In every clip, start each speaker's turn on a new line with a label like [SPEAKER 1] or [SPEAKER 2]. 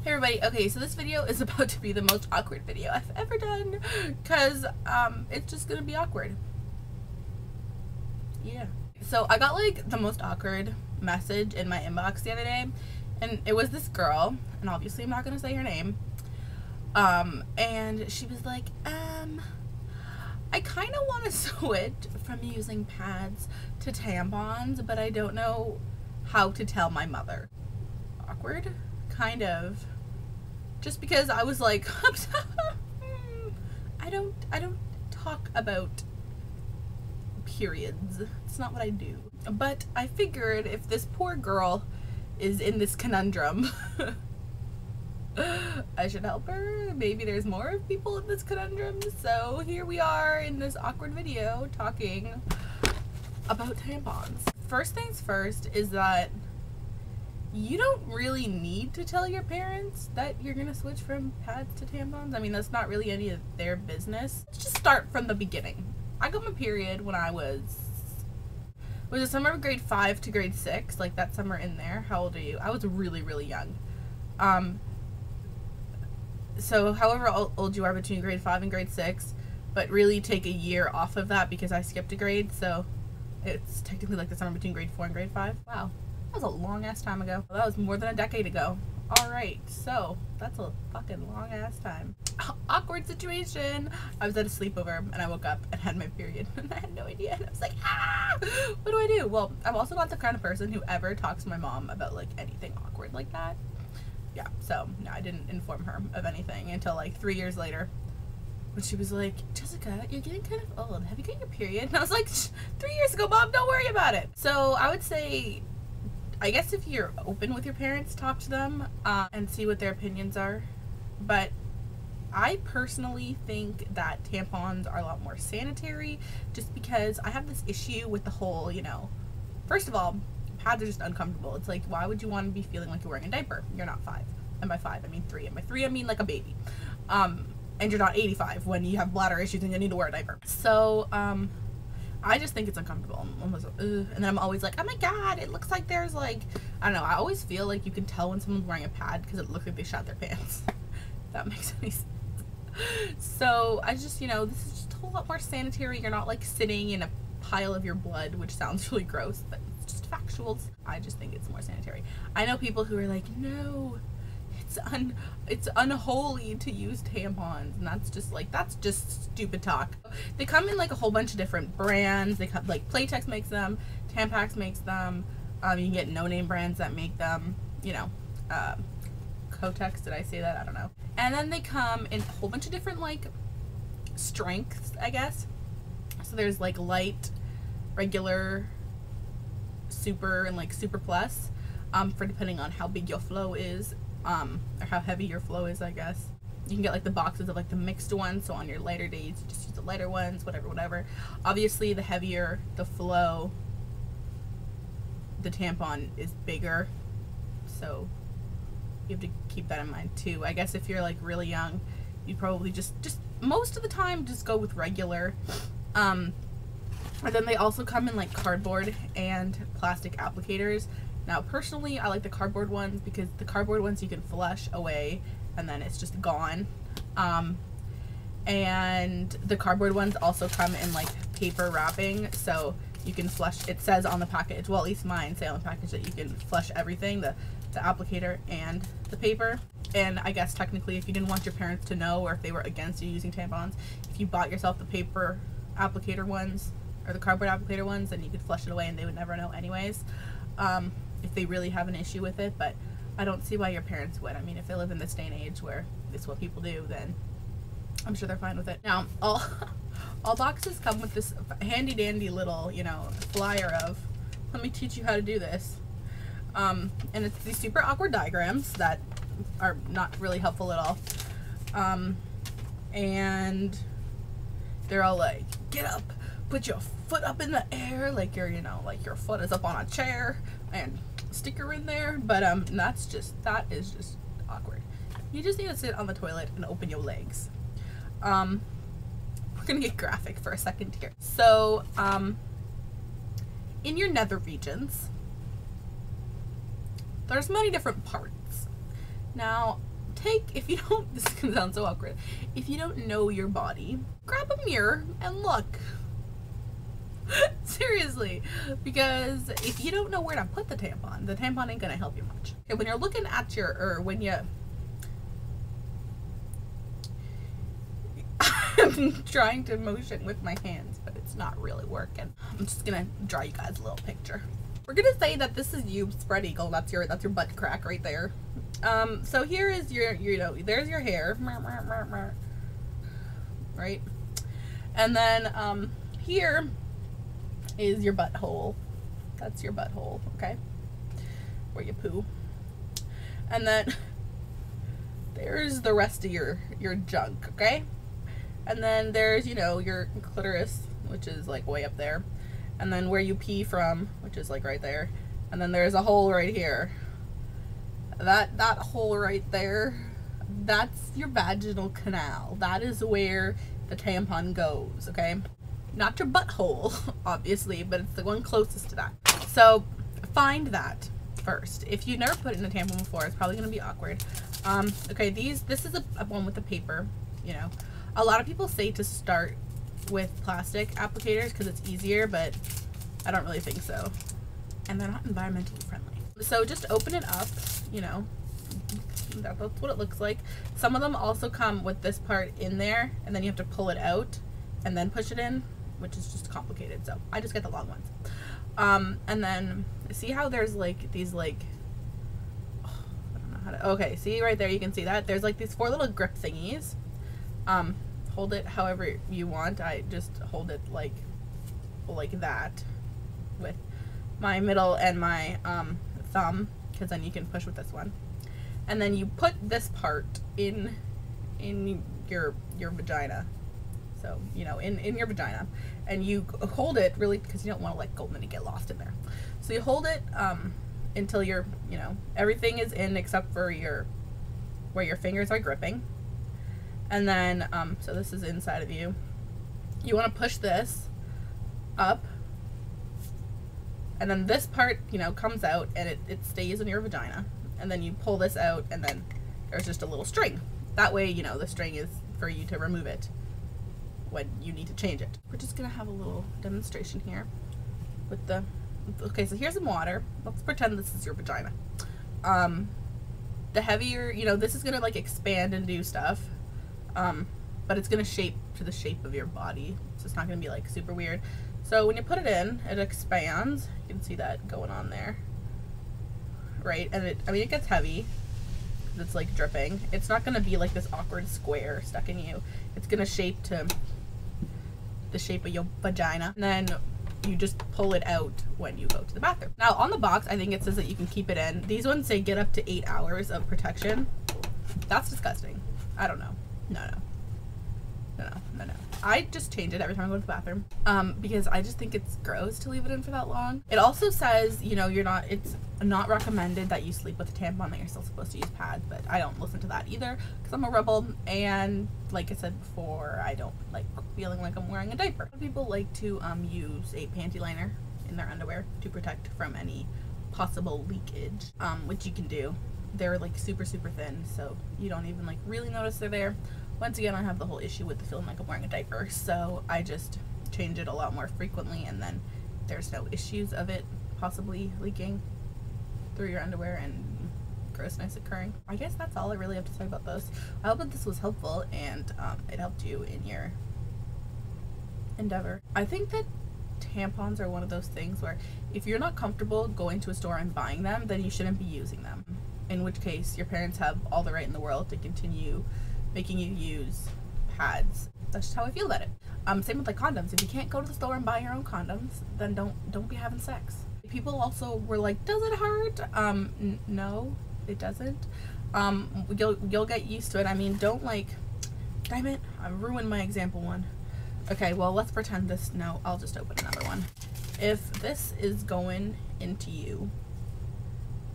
[SPEAKER 1] Hey everybody, okay, so this video is about to be the most awkward video I've ever done, because it's just gonna be awkward. Yeah. So I got like the most awkward message in my inbox the other day, and it was this girl, and obviously I'm not gonna say her name, and she was like, I kind of want to switch from using pads to tampons, but I don't know how to tell my mother. Awkward? Kind of. Just because I was like, I don't talk about periods. It's not what I do. But I figured if this poor girl is in this conundrum, I should help her. Maybe there's more people in this conundrum. So here we are in this awkward video talking about tampons. First things first is that you don't really need to tell your parents that you're gonna switch from pads to tampons. I mean, that's not really any of their business. Let's just start from the beginning. I got my period when I was the summer of grade 5 to grade 6, like that summer in there. How old are you? I was really, really young. So however old you are between grade 5 and grade 6, but really take a year off of that because I skipped a grade, so it's technically like the summer between grade 4 and grade 5. Wow. That was a long ass time ago. That was more than a decade ago. Alright, so that's a fucking long ass time. Awkward situation. I was at a sleepover and I woke up and had my period and I had no idea, and I was like, what do I do? Well, I'm also not the kind of person who ever talks to my mom about like anything awkward like that. Yeah, so no, I didn't inform her of anything until like 3 years later, when she was like, Jessica, you're getting kind of old. Have you got your period? And I was like, 3 years ago, Mom, don't worry about it. So I would say, I guess if you're open with your parents, talk to them and see what their opinions are. But I personally think that tampons are a lot more sanitary, just because I have this issue with the whole, you know, first of all, pads are just uncomfortable. It's like, why would you want to be feeling like you're wearing a diaper? You're not 5. And by 5, I mean 3. And by 3, I mean like a baby. And you're not 85 when you have bladder issues and you need to wear a diaper. So, I just think it's uncomfortable. And then I'm always like, oh my god, it looks like there's like, I don't know, I always feel like you can tell when someone's wearing a pad because it looks like they shot their pants. If that makes any sense. So I just, you know, this is just a whole lot more sanitary. You're not like sitting in a pile of your blood, which sounds really gross, but it's just factuals. I just think it's more sanitary. I know people who are like, no, it's unholy to use tampons, and that's just stupid talk. They come in like a whole bunch of different brands. They come like Playtex makes them, Tampax makes them, you can get no-name brands that make them, you know, Kotex, did I say that? I don't know. And then they come in a whole bunch of different like strengths, I guess. So there's like light, regular, super, and like super plus, for depending on how big your flow is, or how heavy your flow is, I guess. You can get like the boxes of like the mixed ones, so on your lighter days you just use the lighter ones, whatever. Obviously the heavier the flow, the tampon is bigger, so you have to keep that in mind too. I guess if you're like really young, you probably just most of the time just go with regular. And then they also come in like cardboard and plastic applicators. Now, personally, I like the cardboard ones because the cardboard ones you can flush away and then it's just gone. And the cardboard ones also come in like paper wrapping, so you can flush. It says on the package, well, at least mine say on the package, that you can flush everything, the applicator and the paper. And I guess technically, if you didn't want your parents to know, or if they were against you using tampons, if you bought yourself the paper applicator ones or the cardboard applicator ones, then you could flush it away and they would never know anyways. If they really have an issue with it, but I don't see why your parents would. I mean, if they live in this day and age where it's what people do, then I'm sure they're fine with it. Now, all boxes come with this handy dandy little, you know, flyer of, let me teach you how to do this. And it's these super awkward diagrams that are not really helpful at all. And they're all like, get up, put your foot up in the air, like you're, you know, like your foot is up on a chair, and sticker in there. But that is just awkward. You just need to sit on the toilet and open your legs. We're gonna get graphic for a second here. So in your nether regions, there's many different parts. Now, if you don't, this is gonna sound so awkward, if you don't know your body, grab a mirror and look. Seriously, because if you don't know where to put the tampon ain't gonna help you much. Okay, when you're looking at your, or when you, I'm trying to motion with my hands, but it's not really working. I'm just gonna draw you guys a little picture. We're gonna say that this is you spread eagle. That's your butt crack right there. So here is your, you know, there's your hair, right? And then here is your butthole. That's your butthole, okay? Where you poo. And then there's the rest of your junk, okay? And then there's, you know, your clitoris, which is like way up there. And then where you pee from, which is like right there. And then there's a hole right here. That hole right there, that's your vaginal canal. That is where the tampon goes, okay? Not your butthole, obviously, but it's the one closest to that. So find that first. If you've never put in a tampon before, it's probably gonna be awkward. Okay, this is a one with the paper, you know. A lot of people say to start with plastic applicators because it's easier, but I don't really think so. And they're not environmentally friendly. So just open it up, you know, that's what it looks like. Some of them also come with this part in there, and then you have to pull it out and then push it in, which is just complicated. So I just get the long ones. And then see how there's like these like, oh, I don't know how to, okay, see right there, you can see that there's like these 4 little grip thingies. Hold it however you want. I just hold it like that with my middle and my thumb, because then you can push with this one. And then you put this part in your vagina. So, you know, in your vagina, and you hold it really, because you don't want to let go and then you get lost in there. So you hold it until you're, you know, everything is in except for where your fingers are gripping. And then, so this is inside of you. You want to push this up, and then this part, you know, comes out, and it stays in your vagina. And then you pull this out, and then there's just a little string. That way, you know, the string is for you to remove it when you need to change it. We're just gonna have a little demonstration here with the, okay, so here's some water. Let's pretend this is your vagina. The heavier, you know, this is gonna like expand and do stuff. But it's gonna shape to the shape of your body, so it's not gonna be like super weird. So when you put it in, it expands. You can see that going on there, right? And I mean, it gets heavy because it's like dripping. It's not gonna be like this awkward square stuck in you. It's gonna shape to the shape of your vagina, and then you just pull it out when you go to the bathroom. Now on the box, I think it says that you can keep it in. These ones say get up to 8 hours of protection. That's disgusting. I don't know. No. I just change it every time I go to the bathroom, because I just think it's gross to leave it in for that long. It also says, you know, it's not recommended that you sleep with a tampon, that you're still supposed to use pads, but I don't listen to that either because I'm a rebel, and like I said before, I don't like feeling like I'm wearing a diaper. Some people like to use a panty liner in their underwear to protect from any possible leakage, which you can do. They're like super thin, so you don't even like really notice they're there. Once again, I have the whole issue with the feeling like I'm wearing a diaper, so I just change it a lot more frequently, and then there's no issues of it possibly leaking through your underwear and grossness occurring. I guess that's all I really have to say about this. I hope that this was helpful and it helped you in your endeavor. I think that tampons are one of those things where if you're not comfortable going to a store and buying them, then you shouldn't be using them. In which case, your parents have all the right in the world to continue making you use pads. That's just how I feel about it. Same with like condoms. If you can't go to the store and buy your own condoms, then don't be having sex. People also were like, does it hurt? No, it doesn't. You'll get used to it. I mean, don't like, damn it, I ruined my example one. Okay, well, let's pretend this, no, I'll just open another one. If this is going into you,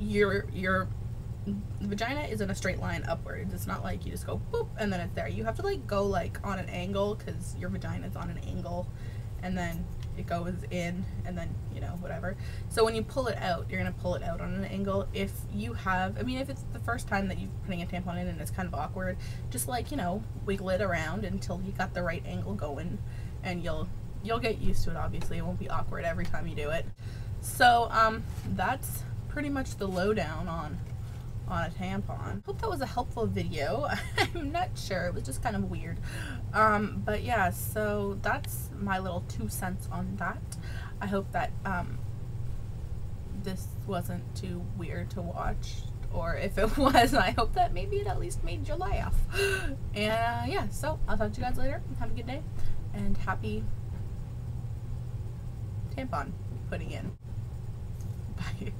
[SPEAKER 1] your vagina is in a straight line upwards. It's not like you just go boop and then it's there. You have to like go like on an angle because your vagina is on an angle, and then it goes in and then, you know, whatever. So when you pull it out, you're going to pull it out on an angle. If you have, I mean, if it's the first time that you're putting a tampon in and it's kind of awkward, just like, you know, wiggle it around until you got the right angle going, and you'll get used to it. Obviously it won't be awkward every time you do it. So that's pretty much the lowdown on a tampon. Hope that was a helpful video. I'm not sure, it was just kind of weird. But yeah, so that's my little 2 cents on that. I hope that this wasn't too weird to watch, or if it was, I hope that maybe it at least made you laugh. And yeah, so I'll talk to you guys later. Have a good day, and happy tampon putting in. Bye.